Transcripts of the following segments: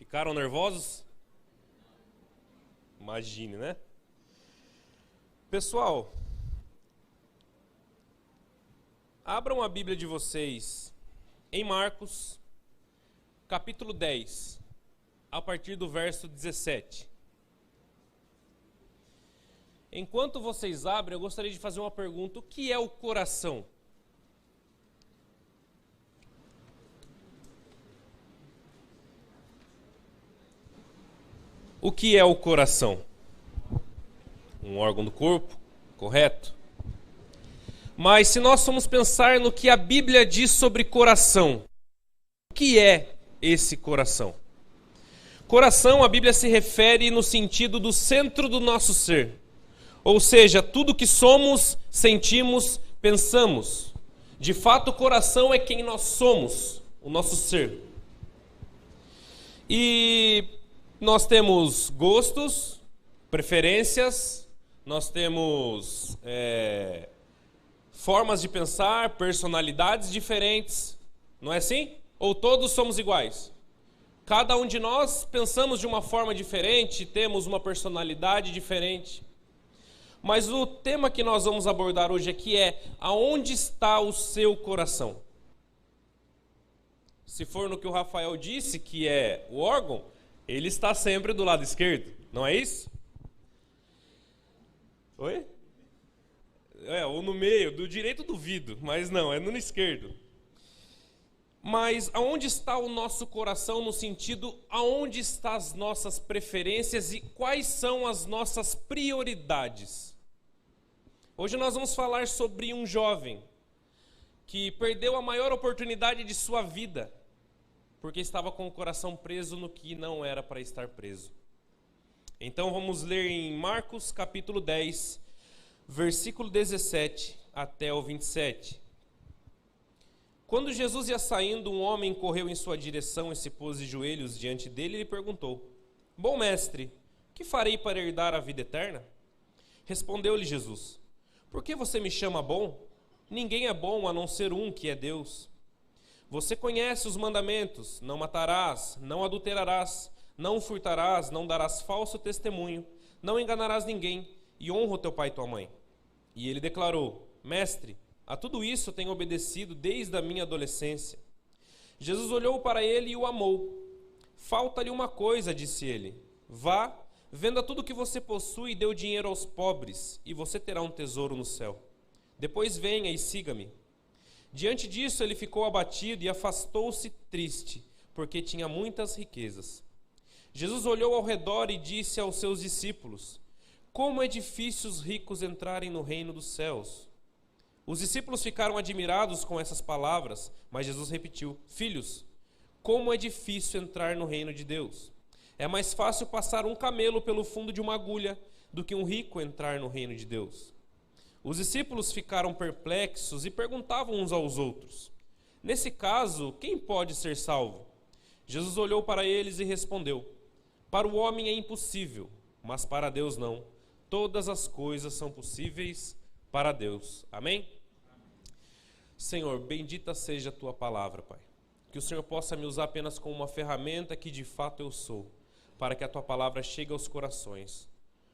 Ficaram nervosos? Imagine, né? Pessoal, abram a Bíblia de vocês em Marcos, capítulo 10, a partir do verso 17. Enquanto vocês abrem, eu gostaria de fazer uma pergunta: o que é o coração? O que é o coração? Um órgão do corpo, correto? Mas se nós formos pensar no que a Bíblia diz sobre coração, o que é esse coração? Coração, a Bíblia se refere no sentido do centro do nosso ser. Ou seja, tudo que somos, sentimos, pensamos. De fato, o coração é quem nós somos, o nosso ser. E nós temos gostos, preferências, nós temos formas de pensar, personalidades diferentes. Não é assim? Ou todos somos iguais? Cada um de nós pensamos de uma forma diferente, temos uma personalidade diferente. Mas o tema que nós vamos abordar hoje aqui é: aonde está o seu coração? Se for no que o Rafael disse, que é o órgão, ele está sempre do lado esquerdo, não é isso? Oi? Ou no meio, do direito duvido, mas não, é no esquerdo. Mas aonde está o nosso coração no sentido, aonde estão as nossas preferências e quais são as nossas prioridades? Hoje nós vamos falar sobre um jovem que perdeu a maior oportunidade de sua vida, porque estava com o coração preso no que não era para estar preso. Então vamos ler em Marcos capítulo 10, versículo 17 até o 27. Quando Jesus ia saindo, um homem correu em sua direção e se pôs de joelhos diante dele e lhe perguntou: Bom mestre, que farei para herdar a vida eterna? Respondeu-lhe Jesus: Por que você me chama bom? Ninguém é bom a não ser um, que é Deus. Você conhece os mandamentos: não matarás, não adulterarás, não furtarás, não darás falso testemunho, não enganarás ninguém e honra o teu pai e tua mãe. E ele declarou: Mestre, a tudo isso tenho obedecido desde a minha adolescência. Jesus olhou para ele e o amou. Falta-lhe uma coisa, disse ele. Vá, venda tudo o que você possui e dê o dinheiro aos pobres, e você terá um tesouro no céu. Depois venha e siga-me. Diante disso, ele ficou abatido e afastou-se triste, porque tinha muitas riquezas. Jesus olhou ao redor e disse aos seus discípulos: Como é difícil os ricos entrarem no reino dos céus. Os discípulos ficaram admirados com essas palavras, mas Jesus repetiu: Filhos, como é difícil entrar no reino de Deus. É mais fácil passar um camelo pelo fundo de uma agulha do que um rico entrar no reino de Deus. Os discípulos ficaram perplexos e perguntavam uns aos outros: Nesse caso, quem pode ser salvo? Jesus olhou para eles e respondeu: Para o homem é impossível, mas para Deus não. Todas as coisas são possíveis para Deus. Amém? Senhor, bendita seja a tua palavra, Pai. Que o Senhor possa me usar apenas como uma ferramenta que de fato eu sou, para que a tua palavra chegue aos corações.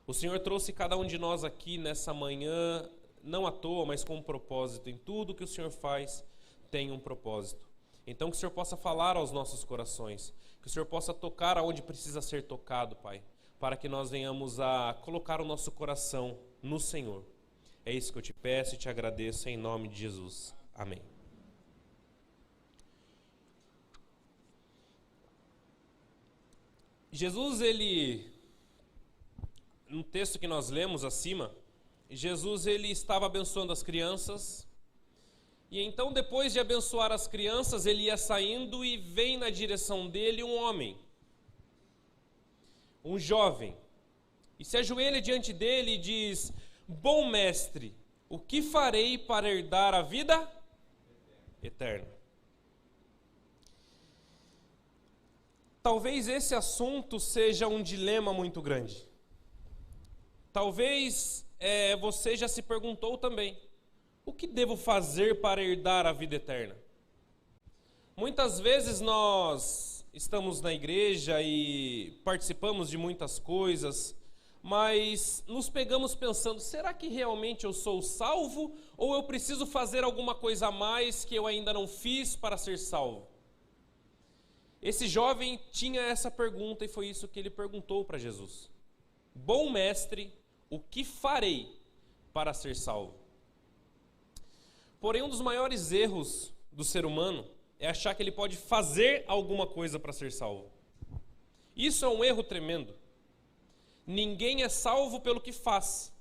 O Senhor trouxe cada um de nós aqui nessa manhã, não à toa, mas com um propósito. Em tudo que o Senhor faz, tem um propósito. Então que o Senhor possa falar aos nossos corações, que o Senhor possa tocar aonde precisa ser tocado, Pai, para que nós venhamos a colocar o nosso coração no Senhor. É isso que eu te peço e te agradeço em nome de Jesus. Amém. Jesus, no texto que nós lemos acima, Jesus ele estava abençoando as crianças, e então depois de abençoar as crianças, ele ia saindo e vem na direção dele um homem, um jovem, e se ajoelha diante dele e diz: Bom mestre, o que farei para herdar a vida eterna? Talvez esse assunto seja um dilema muito grande. Talvez você já se perguntou também: o que devo fazer para herdar a vida eterna? Muitas vezes nós estamos na igreja e participamos de muitas coisas, mas nos pegamos pensando, será que realmente eu sou salvo ou eu preciso fazer alguma coisa a mais que eu ainda não fiz para ser salvo? Esse jovem tinha essa pergunta e foi isso que ele perguntou para Jesus. Bom mestre, o que farei para ser salvo? Porém, um dos maiores erros do ser humano é achar que ele pode fazer alguma coisa para ser salvo. Isso é um erro tremendo. Ninguém é salvo pelo que faz.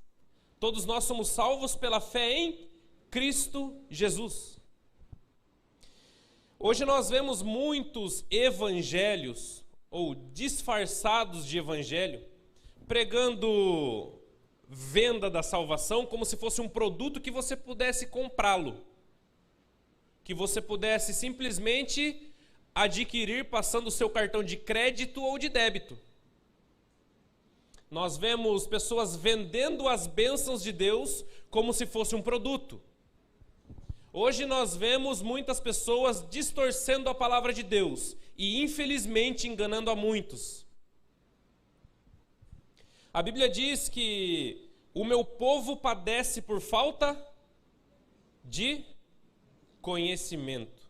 Todos nós somos salvos pela fé em Cristo Jesus. Hoje nós vemos muitos evangelhos, ou disfarçados de evangelho, pregando venda da salvação como se fosse um produto que você pudesse comprá-lo, que você pudesse simplesmente adquirir passando o seu cartão de crédito ou de débito. Nós vemos pessoas vendendo as bênçãos de Deus como se fosse um produto. Hoje nós vemos muitas pessoas distorcendo a palavra de Deus e infelizmente enganando a muitos. A Bíblia diz que o meu povo padece por falta de conhecimento.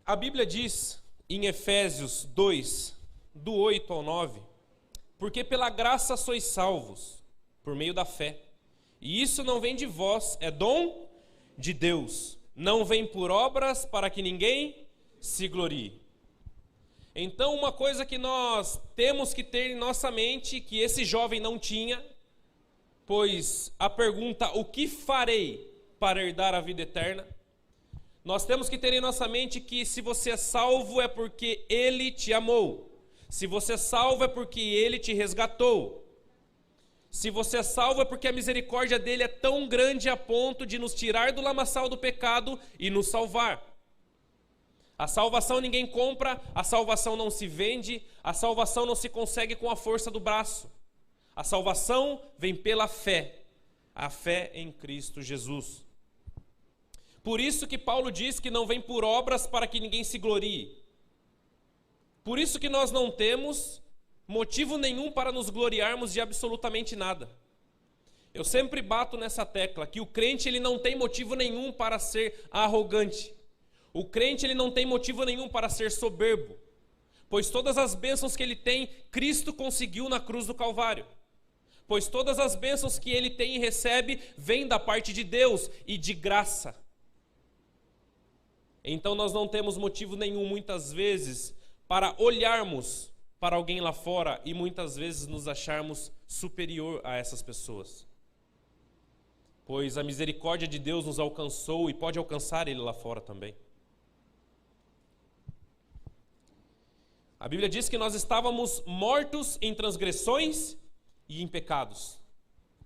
A Bíblia diz em Efésios 2, do 8 ao 9, porque pela graça sois salvos, por meio da fé. E isso não vem de vós, é dom de Deus. Não vem por obras para que ninguém se glorie. Então, uma coisa que nós temos que ter em nossa mente, que esse jovem não tinha, pois a pergunta, o que farei para herdar a vida eterna? Nós temos que ter em nossa mente que se você é salvo é porque Ele te amou. Se você é salvo é porque Ele te resgatou. Se você é salvo é porque a misericórdia dele é tão grande a ponto de nos tirar do lamaçal do pecado e nos salvar. A salvação ninguém compra, a salvação não se vende, a salvação não se consegue com a força do braço. A salvação vem pela fé, a fé em Cristo Jesus. Por isso que Paulo diz que não vem por obras para que ninguém se glorie. Por isso que nós não temos motivo nenhum para nos gloriarmos de absolutamente nada. Eu sempre bato nessa tecla, que o crente ele não tem motivo nenhum para ser arrogante. O crente ele não tem motivo nenhum para ser soberbo, pois todas as bênçãos que ele tem, Cristo conseguiu na cruz do Calvário. Pois todas as bênçãos que ele tem e recebe, vêm da parte de Deus e de graça. Então nós não temos motivo nenhum, muitas vezes, para olharmos para alguém lá fora e muitas vezes nos acharmos superior a essas pessoas. Pois a misericórdia de Deus nos alcançou e pode alcançar Ele lá fora também. A Bíblia diz que nós estávamos mortos em transgressões e em pecados,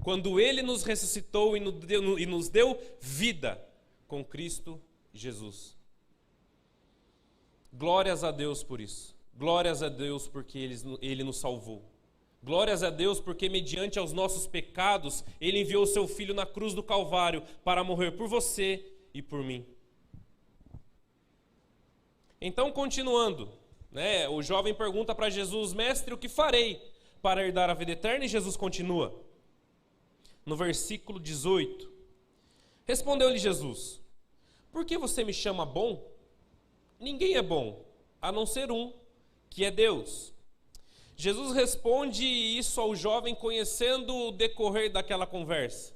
quando Ele nos ressuscitou e nos deu vida com Cristo Jesus. Glórias a Deus por isso. Glórias a Deus porque Ele nos salvou. Glórias a Deus porque mediante aos nossos pecados, Ele enviou o Seu Filho na cruz do Calvário para morrer por você e por mim. Então, continuando, o jovem pergunta para Jesus, mestre, o que farei para herdar a vida eterna? E Jesus continua. No versículo 18, respondeu-lhe Jesus, por que você me chama bom? Ninguém é bom, a não ser um, que é Deus. Jesus responde isso ao jovem conhecendo o decorrer daquela conversa.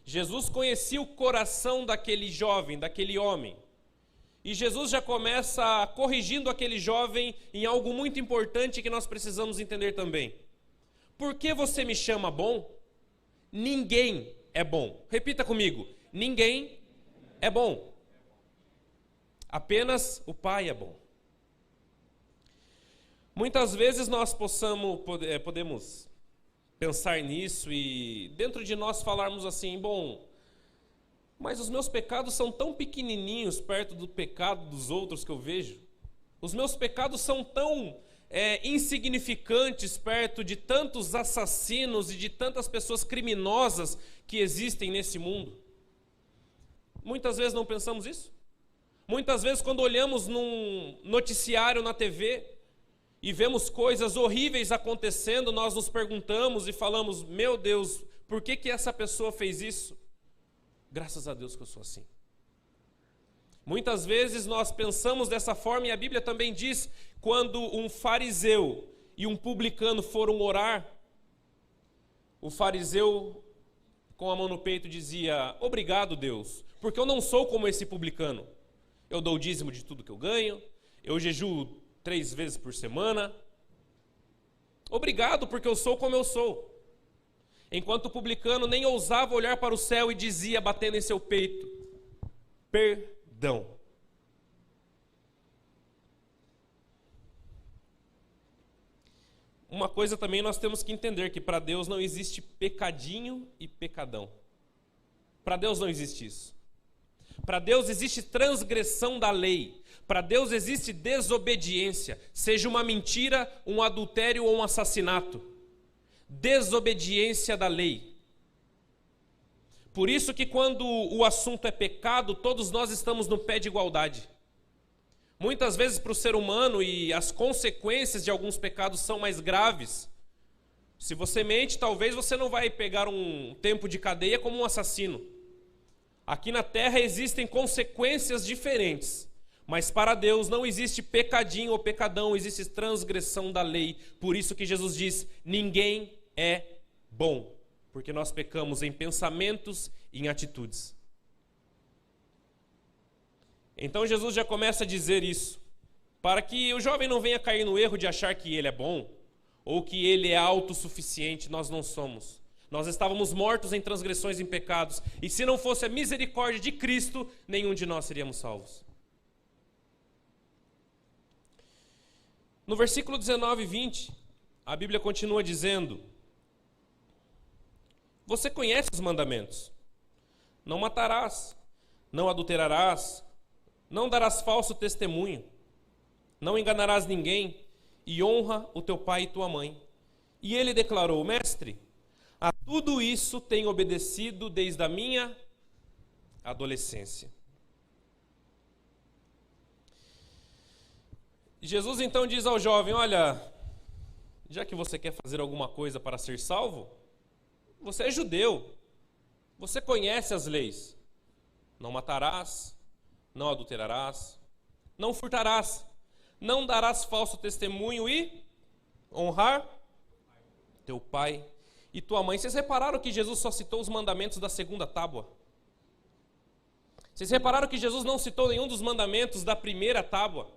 Jesus conhecia o coração daquele jovem, daquele homem. E Jesus já começa corrigindo aquele jovem em algo muito importante que nós precisamos entender também. Por que você me chama bom? Ninguém é bom. Repita comigo. Ninguém é bom. Apenas o Pai é bom. Muitas vezes nós podemos pensar nisso e dentro de nós falarmos assim, bom, mas os meus pecados são tão pequenininhos perto do pecado dos outros que eu vejo. Os meus pecados são tão insignificantes perto de tantos assassinos e de tantas pessoas criminosas que existem nesse mundo. Muitas vezes não pensamos isso. Muitas vezes, quando olhamos num noticiário na TV e vemos coisas horríveis acontecendo, nós nos perguntamos e falamos: meu Deus, por que essa pessoa fez isso? Graças a Deus que eu sou assim. Muitas vezes nós pensamos dessa forma, e a Bíblia também diz, quando um fariseu e um publicano foram orar, o fariseu com a mão no peito dizia: obrigado, Deus, porque eu não sou como esse publicano. Eu dou o dízimo de tudo que eu ganho, eu jejuo 3 vezes por semana. Obrigado, porque eu sou como eu sou. Enquanto o publicano nem ousava olhar para o céu e dizia, batendo em seu peito: perdão. Uma coisa também nós temos que entender, que para Deus não existe pecadinho e pecadão. Para Deus não existe isso. Para Deus existe transgressão da lei. Para Deus existe desobediência, seja uma mentira, um adultério ou um assassinato. Desobediência da lei. Por isso que quando o assunto é pecado, todos nós estamos no pé de igualdade. Muitas vezes para o ser humano, e as consequências de alguns pecados são mais graves. Se você mente, talvez você não vai pegar um tempo de cadeia como um assassino. Aqui na terra existem consequências diferentes, mas para Deus não existe pecadinho ou pecadão, existe transgressão da lei. Por isso que Jesus diz: ninguém é bom, porque nós pecamos em pensamentos e em atitudes. Então Jesus já começa a dizer isso, para que o jovem não venha cair no erro de achar que ele é bom, ou que ele é autossuficiente. Nós não somos. Nós estávamos mortos em transgressões e em pecados, e se não fosse a misericórdia de Cristo, nenhum de nós seríamos salvos. No versículo 19 e 20, a Bíblia continua dizendo: você conhece os mandamentos: não matarás, não adulterarás, não darás falso testemunho, não enganarás ninguém, e honra o teu pai e tua mãe. E ele declarou: mestre, a tudo isso tenho obedecido desde a minha adolescência. Jesus então diz ao jovem: olha, já que você quer fazer alguma coisa para ser salvo, você é judeu, você conhece as leis: não matarás, não adulterarás, não furtarás, não darás falso testemunho e honrar teu pai e tua mãe. Vocês repararam que Jesus só citou os mandamentos da segunda tábua? Vocês repararam que Jesus não citou nenhum dos mandamentos da primeira tábua?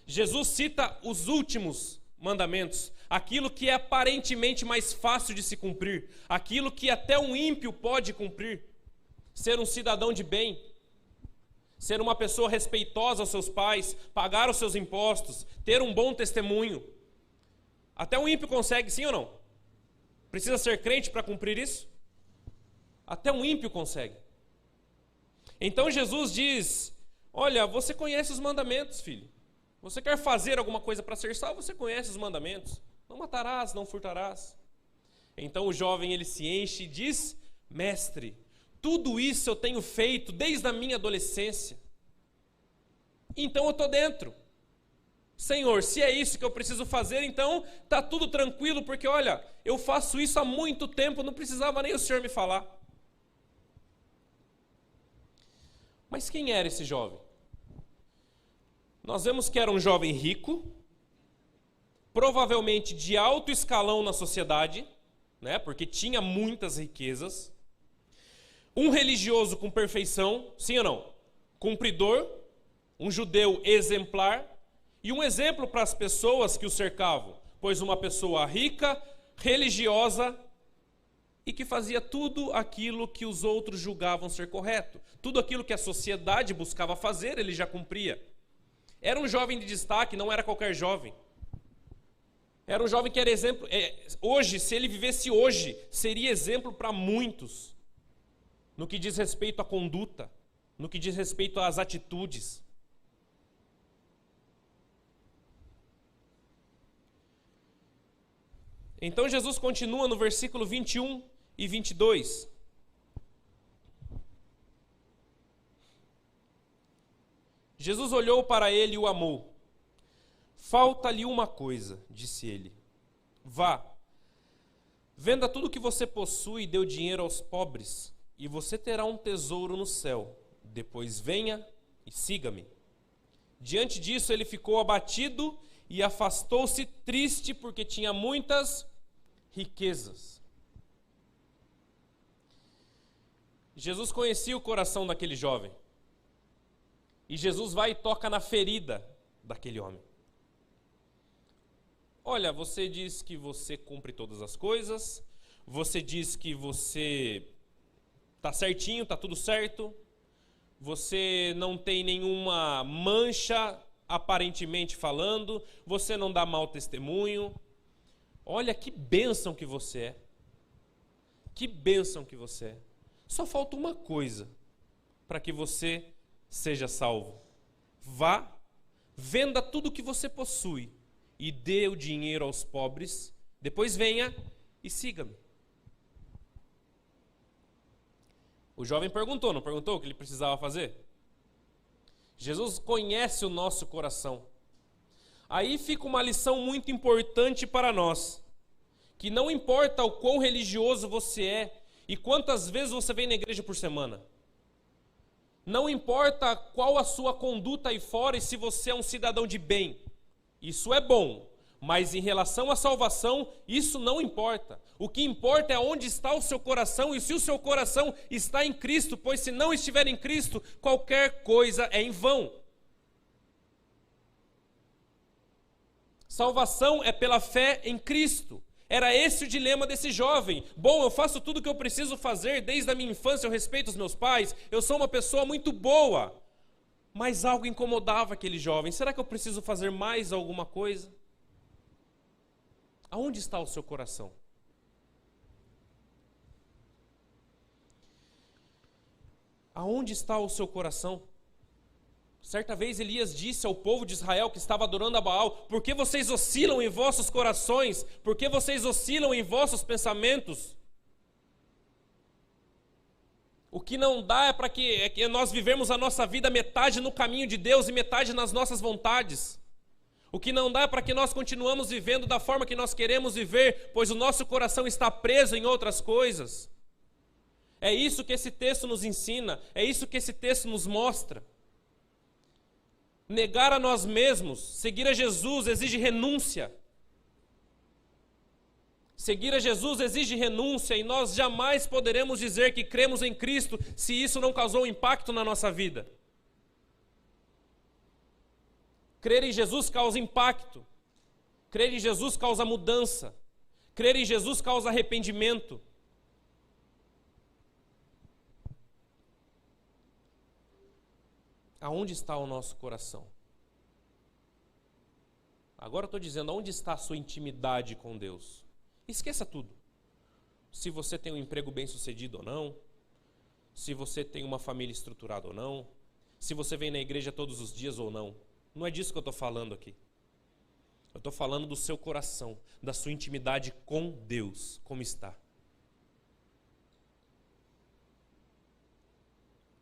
Jesus cita os últimos mandamentos, aquilo que é aparentemente mais fácil de se cumprir, aquilo que até um ímpio pode cumprir: ser um cidadão de bem, ser uma pessoa respeitosa aos seus pais, pagar os seus impostos, ter um bom testemunho. Até um ímpio consegue, sim ou não? Precisa ser crente para cumprir isso? Até um ímpio consegue. Então Jesus diz: olha, você conhece os mandamentos, filho. Você quer fazer alguma coisa para ser salvo? Você conhece os mandamentos: não matarás, não furtarás. Então o jovem, ele se enche e diz: mestre, tudo isso eu tenho feito desde a minha adolescência. Então eu estou dentro. Senhor, se é isso que eu preciso fazer, então está tudo tranquilo, porque olha, eu faço isso há muito tempo, não precisava nem o Senhor me falar. Mas quem era esse jovem? Nós vemos que era um jovem rico, provavelmente de alto escalão na sociedade, né, porque tinha muitas riquezas. Um religioso com perfeição, sim ou não? Cumpridor, um judeu exemplar e um exemplo para as pessoas que o cercavam, pois uma pessoa rica, religiosa e que fazia tudo aquilo que os outros julgavam ser correto. Tudo aquilo que a sociedade buscava fazer, ele já cumpria. Era um jovem de destaque, não era qualquer jovem. Era um jovem que era exemplo. Hoje, se ele vivesse hoje, seria exemplo para muitos, no que diz respeito à conduta, no que diz respeito às atitudes. Então Jesus continua no versículo 21 e 22. Jesus olhou para ele e o amou. Falta-lhe uma coisa, disse ele. Vá, venda tudo o que você possui e dê o dinheiro aos pobres, e você terá um tesouro no céu. Depois venha e siga-me. Diante disso ele ficou abatido e afastou-se triste porque tinha muitas riquezas. Jesus conhecia o coração daquele jovem. E Jesus vai e toca na ferida daquele homem. Olha, você diz que você cumpre todas as coisas, você diz que você está certinho, está tudo certo, você não tem nenhuma mancha, aparentemente falando, você não dá mau testemunho. Olha que bênção que você é. Que bênção que você é. Só falta uma coisa para que você seja salvo. Vá, venda tudo o que você possui e dê o dinheiro aos pobres, depois venha e siga-me. O jovem perguntou, não perguntou o que ele precisava fazer? Jesus conhece o nosso coração. Aí fica uma lição muito importante para nós, que não importa o quão religioso você é e quantas vezes você vem na igreja por semana. Não importa qual a sua conduta aí fora e se você é um cidadão de bem. Isso é bom, mas em relação à salvação, isso não importa. O que importa é onde está o seu coração e se o seu coração está em Cristo, pois se não estiver em Cristo, qualquer coisa é em vão. Salvação é pela fé em Cristo. Era esse o dilema desse jovem. Bom, eu faço tudo o que eu preciso fazer, desde a minha infância eu respeito os meus pais, eu sou uma pessoa muito boa. Mas algo incomodava aquele jovem. Será que eu preciso fazer mais alguma coisa? Aonde está o seu coração? Aonde está o seu coração? Certa vez Elias disse ao povo de Israel que estava adorando a Baal: por que vocês oscilam em vossos corações? Por que vocês oscilam em vossos pensamentos? O que não dá é para que nós vivemos a nossa vida metade no caminho de Deus e metade nas nossas vontades. O que não dá é para que nós continuamos vivendo da forma que nós queremos viver, pois o nosso coração está preso em outras coisas. É isso que esse texto nos ensina, é isso que esse texto nos mostra. Negar a nós mesmos, seguir a Jesus exige renúncia. Seguir a Jesus exige renúncia e nós jamais poderemos dizer que cremos em Cristo se isso não causou impacto na nossa vida. Crer em Jesus causa impacto. Crer em Jesus causa mudança. Crer em Jesus causa arrependimento. Aonde está o nosso coração? Agora eu estou dizendo, aonde está a sua intimidade com Deus? Esqueça tudo. Se você tem um emprego bem-sucedido ou não, se você tem uma família estruturada ou não, se você vem na igreja todos os dias ou não. Não é disso que eu estou falando aqui. Eu estou falando do seu coração, da sua intimidade com Deus, como está.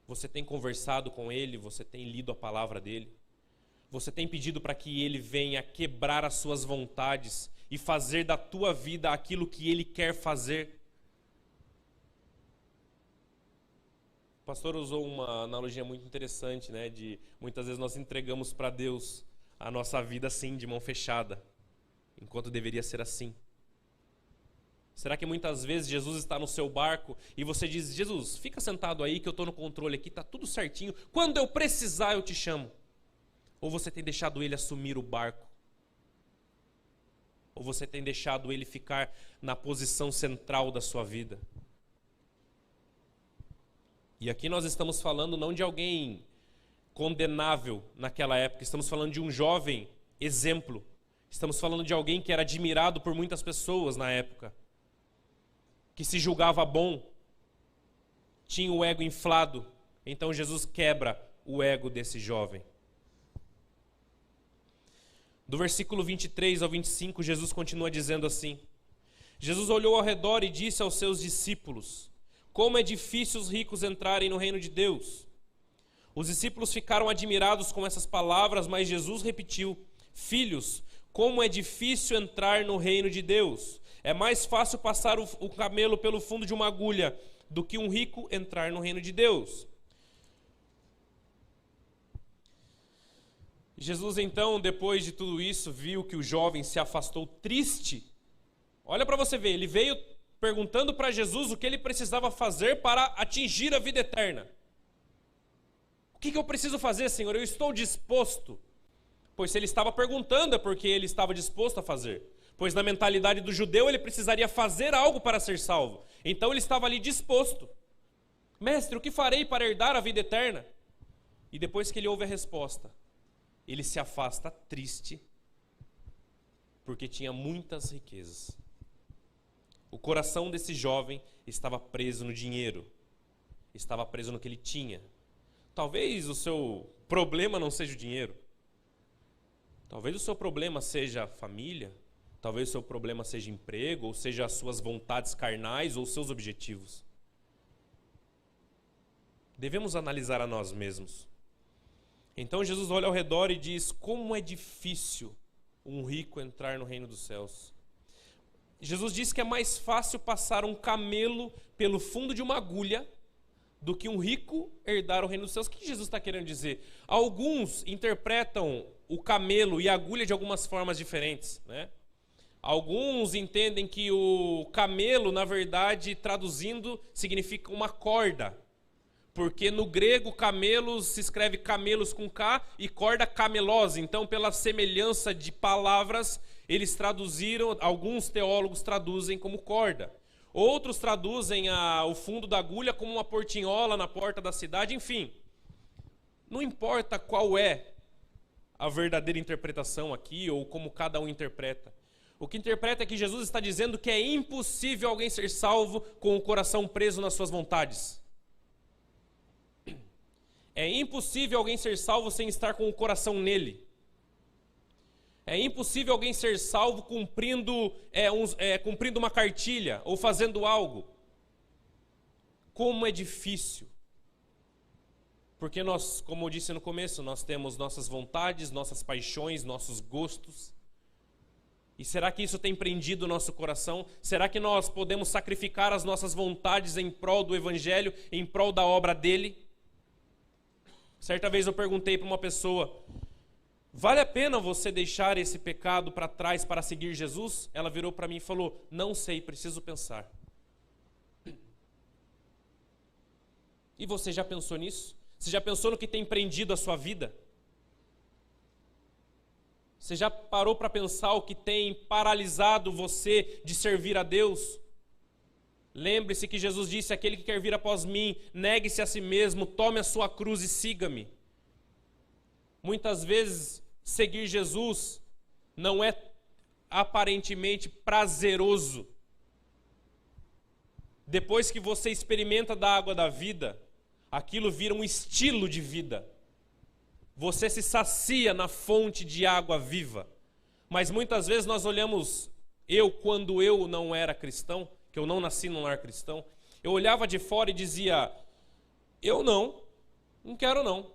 Você tem conversado com Ele, você tem lido a palavra dEle, você tem pedido para que Ele venha quebrar as suas vontades e fazer da tua vida aquilo que Ele quer fazer. O pastor usou uma analogia muito interessante, né? De muitas vezes nós entregamos para Deus a nossa vida assim, de mão fechada, enquanto deveria ser assim. Será que muitas vezes Jesus está no seu barco e você diz: Jesus, fica sentado aí que eu estou no controle aqui, está tudo certinho, quando eu precisar eu te chamo? Ou você tem deixado Ele assumir o barco? Ou você tem deixado Ele ficar na posição central da sua vida? E aqui nós estamos falando não de alguém condenável naquela época, estamos falando de um jovem exemplo. Estamos falando de alguém que era admirado por muitas pessoas na época, que se julgava bom, tinha o ego inflado. Então Jesus quebra o ego desse jovem. Do versículo 23 ao 25, Jesus continua dizendo assim: Jesus olhou ao redor e disse aos seus discípulos: como é difícil os ricos entrarem no reino de Deus. Os discípulos ficaram admirados com essas palavras, mas Jesus repetiu: Filhos, como é difícil entrar no reino de Deus. É mais fácil passar o camelo pelo fundo de uma agulha do que um rico entrar no reino de Deus. Jesus, então, depois de tudo isso, viu que o jovem se afastou triste. Olha para você ver, ele veio perguntando para Jesus o que ele precisava fazer para atingir a vida eterna. O que eu preciso fazer, Senhor? Eu estou disposto. Pois se ele estava perguntando é porque ele estava disposto a fazer. Pois na mentalidade do judeu ele precisaria fazer algo para ser salvo. Então ele estava ali disposto. Mestre, o que farei para herdar a vida eterna? E depois que ele ouve a resposta, ele se afasta triste, porque tinha muitas riquezas. O coração desse jovem estava preso no dinheiro, estava preso no que ele tinha. Talvez o seu problema não seja o dinheiro. Talvez o seu problema seja a família. Talvez o seu problema seja emprego, ou seja as suas vontades carnais ou seus objetivos. Devemos analisar a nós mesmos. Então Jesus olha ao redor e diz: como é difícil um rico entrar no reino dos céus. Jesus diz que é mais fácil passar um camelo pelo fundo de uma agulha do que um rico herdar o reino dos céus. O que Jesus está querendo dizer? Alguns interpretam o camelo e a agulha de algumas formas diferentes, né? Alguns entendem que o camelo, na verdade, traduzindo, significa uma corda. Porque no grego, camelos se escreve camelos com K e corda camelose. Então, pela semelhança de palavras, eles traduziram, alguns teólogos traduzem como corda. Outros traduzem o fundo da agulha como uma portinhola na porta da cidade. Enfim, não importa qual é a verdadeira interpretação aqui ou como cada um interpreta. O que interpreta é que Jesus está dizendo que é impossível alguém ser salvo com o coração preso nas suas vontades. É impossível alguém ser salvo sem estar com o coração nele. É impossível alguém ser salvo cumprindo uma cartilha ou fazendo algo. Como é difícil. Porque nós, como eu disse no começo, nós temos nossas vontades, nossas paixões, nossos gostos. E será que isso tem prendido o nosso coração? Será que nós podemos sacrificar as nossas vontades em prol do Evangelho, em prol da obra dele? Certa vez eu perguntei para uma pessoa: vale a pena você deixar esse pecado para trás para seguir Jesus? Ela virou para mim e falou: não sei, preciso pensar. E você já pensou nisso? Você já pensou no que tem prendido a sua vida? Você já parou para pensar o que tem paralisado você de servir a Deus? Lembre-se que Jesus disse: aquele que quer vir após mim, negue-se a si mesmo, tome a sua cruz e siga-me. Muitas vezes, seguir Jesus não é aparentemente prazeroso. Depois que você experimenta da água da vida, aquilo vira um estilo de vida. Você se sacia na fonte de água viva. Mas muitas vezes nós olhamos, quando eu não era cristão, que eu não nasci num lar cristão, eu olhava de fora e dizia: eu não quero não.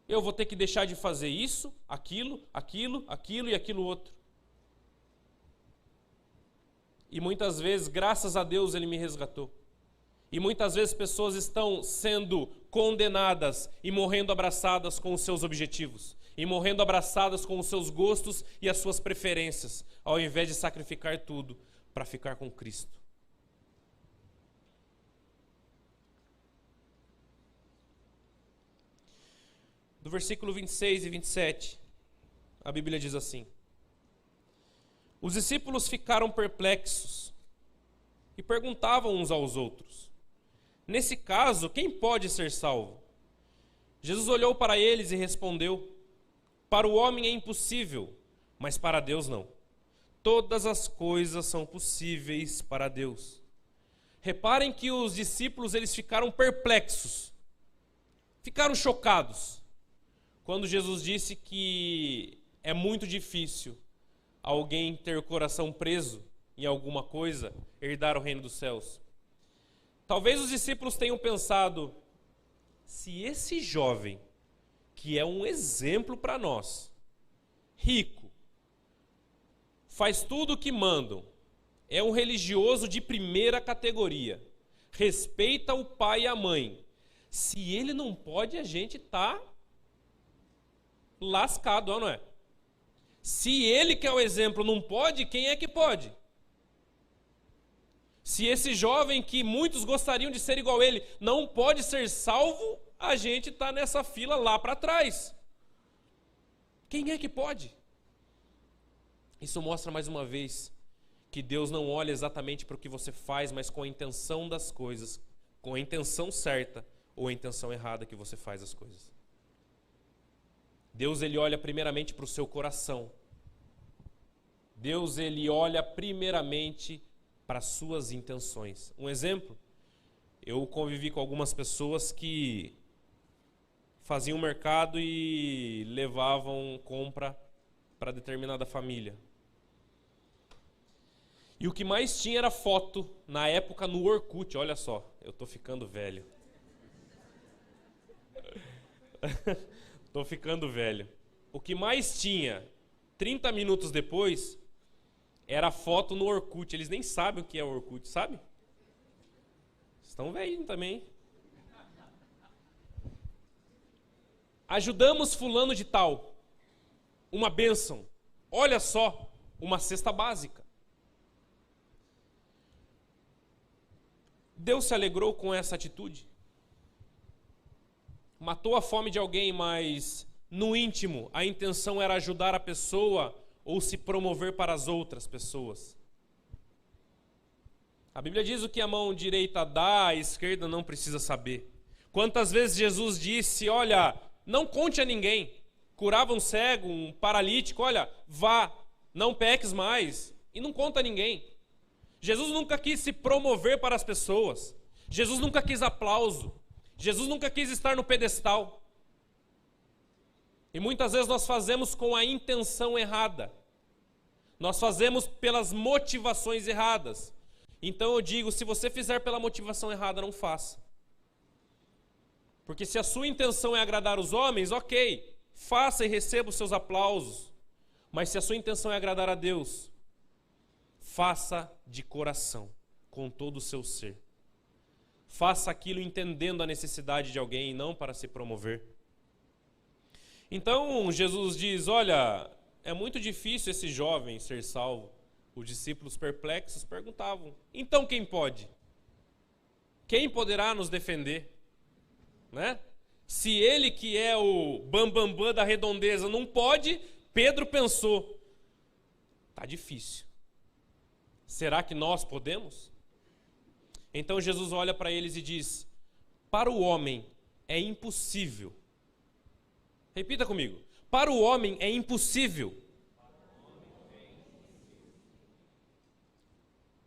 Eu vou ter que deixar de fazer isso, aquilo e aquilo outro. E muitas vezes, graças a Deus, Ele me resgatou. E muitas vezes pessoas estão sendo condenadas e morrendo abraçadas com os seus objetivos. E morrendo abraçadas com os seus gostos e as suas preferências, ao invés de sacrificar tudo para ficar com Cristo. Do versículo 26 e 27, a Bíblia diz assim: os discípulos ficaram perplexos e perguntavam uns aos outros: nesse caso, quem pode ser salvo? Jesus olhou para eles e respondeu: para o homem é impossível, mas para Deus não. Todas as coisas são possíveis para Deus. Reparem que os discípulos, eles ficaram perplexos, ficaram chocados, quando Jesus disse que é muito difícil alguém ter o coração preso em alguma coisa, herdar o reino dos céus. Talvez os discípulos tenham pensado: se esse jovem, que é um exemplo para nós, rico, faz tudo o que mandam, é um religioso de primeira categoria, respeita o pai e a mãe, se ele não pode, a gente está lascado, não é? Se ele, que é o exemplo, não pode, quem é que pode? Se esse jovem, que muitos gostariam de ser igual a ele, não pode ser salvo, a gente está nessa fila lá para trás. Quem é que pode? Isso mostra mais uma vez que Deus não olha exatamente para o que você faz, mas com a intenção das coisas, com a intenção certa ou a intenção errada que você faz as coisas. Deus, ele olha primeiramente para o seu coração. Deus, ele olha primeiramente para as suas intenções. Um exemplo, eu convivi com algumas pessoas que faziam mercado e levavam compra para determinada família. E o que mais tinha era foto, na época no Orkut, olha só, eu tô ficando velho. Tô ficando velho. O que mais tinha, 30 minutos depois, era foto no Orkut. Eles nem sabem o que é o Orkut, sabe? Estão velhinhos também. Ajudamos fulano de tal. Uma bênção. Olha só, uma cesta básica. Deus se alegrou com essa atitude? Matou a fome de alguém, mas no íntimo a intenção era ajudar a pessoa ou se promover para as outras pessoas. A Bíblia diz o que a mão direita dá, a esquerda não precisa saber. Quantas vezes Jesus disse, olha, não conte a ninguém. Curava um cego, um paralítico, olha, vá, não peques mais. E não conta a ninguém. Jesus nunca quis se promover para as pessoas. Jesus nunca quis aplauso. Jesus nunca quis estar no pedestal. E muitas vezes nós fazemos com a intenção errada. Nós fazemos pelas motivações erradas. Então eu digo, se você fizer pela motivação errada, não faça. Porque se a sua intenção é agradar os homens, ok, faça e receba os seus aplausos. Mas se a sua intenção é agradar a Deus, faça de coração, com todo o seu ser. Faça aquilo entendendo a necessidade de alguém e não para se promover. Então Jesus diz, olha, é muito difícil esse jovem ser salvo. Os discípulos perplexos perguntavam, então quem pode? Quem poderá nos defender? Né? Se ele, que é o bambambam da redondeza, não pode, Pedro pensou, tá difícil. Será que nós podemos? Então Jesus olha para eles e diz, para o homem é impossível. Repita comigo. Para o homem é impossível.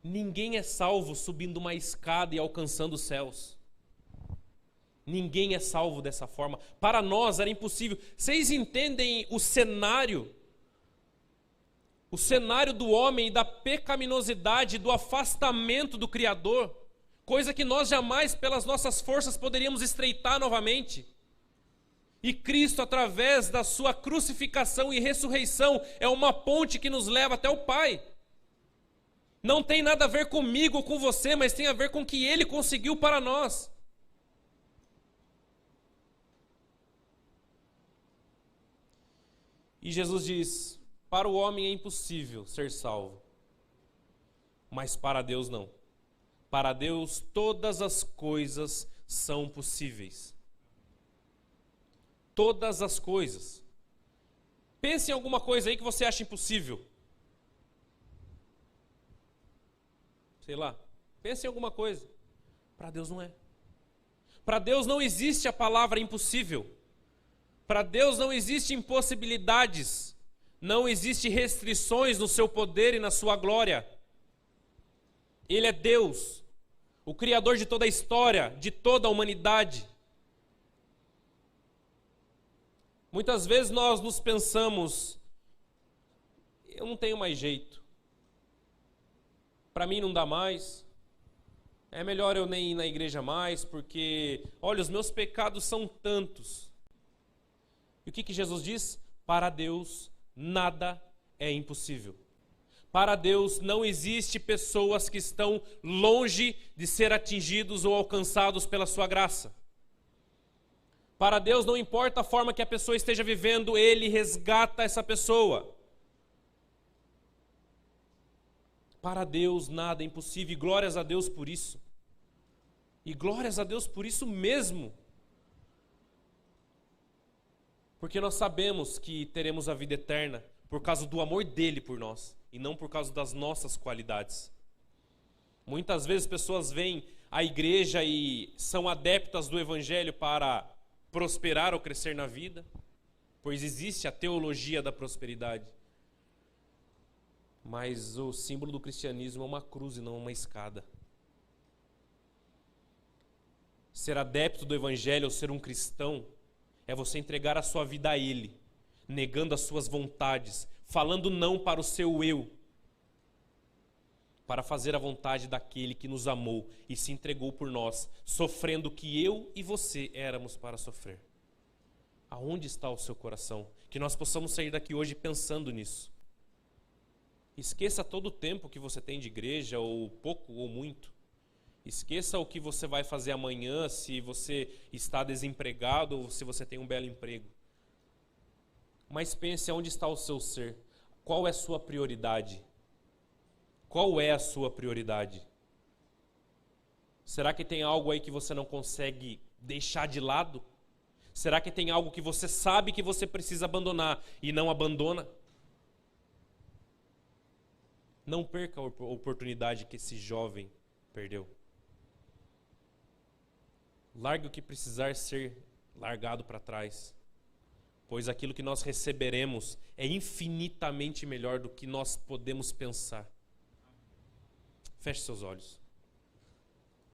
Ninguém é salvo subindo uma escada e alcançando os céus. Ninguém é salvo dessa forma. Para nós era impossível. Vocês entendem o cenário? O cenário do homem e da pecaminosidade, do afastamento do Criador. Coisa que nós jamais, pelas nossas forças, poderíamos estreitar novamente. E Cristo, através da sua crucificação e ressurreição, é uma ponte que nos leva até o Pai. Não tem nada a ver comigo ou com você, mas tem a ver com o que Ele conseguiu para nós. E Jesus diz, para o homem é impossível ser salvo, mas para Deus não. Para Deus todas as coisas são possíveis. Todas as coisas. Pense em alguma coisa aí que você acha impossível. Sei lá, pense em alguma coisa. Para Deus não é. Para Deus não existe a palavra impossível. Para Deus não existe impossibilidades. Não existe restrições no seu poder e na sua glória. Ele é Deus, o Criador de toda a história, de toda a humanidade. Muitas vezes nós nos pensamos, eu não tenho mais jeito. Para mim não dá mais. É melhor eu nem ir na igreja mais, porque, olha, os meus pecados são tantos. E o que Jesus diz? Para Deus nada é impossível. Para Deus não existe pessoas que estão longe de ser atingidos ou alcançados pela sua graça. Para Deus não importa a forma que a pessoa esteja vivendo, Ele resgata essa pessoa. Para Deus nada é impossível, e glórias a Deus por isso. E glórias a Deus por isso mesmo. Porque nós sabemos que teremos a vida eterna por causa do amor dele por nós, e não por causa das nossas qualidades. Muitas vezes pessoas vêm à igreja e são adeptas do evangelho para prosperar ou crescer na vida, pois existe a teologia da prosperidade. Mas o símbolo do cristianismo é uma cruz e não uma escada. Ser adepto do evangelho ou ser um cristão é você entregar a sua vida a Ele, negando as suas vontades, falando não para o seu eu, para fazer a vontade daquele que nos amou e se entregou por nós, sofrendo o que eu e você éramos para sofrer. Aonde está o seu coração? Que nós possamos sair daqui hoje pensando nisso. Esqueça todo o tempo que você tem de igreja, ou pouco ou muito. Esqueça o que você vai fazer amanhã, se você está desempregado ou se você tem um belo emprego. Mas pense onde está o seu ser. Qual é a sua prioridade? Qual é a sua prioridade? Será que tem algo aí que você não consegue deixar de lado? Será que tem algo que você sabe que você precisa abandonar e não abandona? Não perca a oportunidade que esse jovem perdeu. Largue o que precisar ser largado para trás, pois aquilo que nós receberemos é infinitamente melhor do que nós podemos pensar. Feche seus olhos.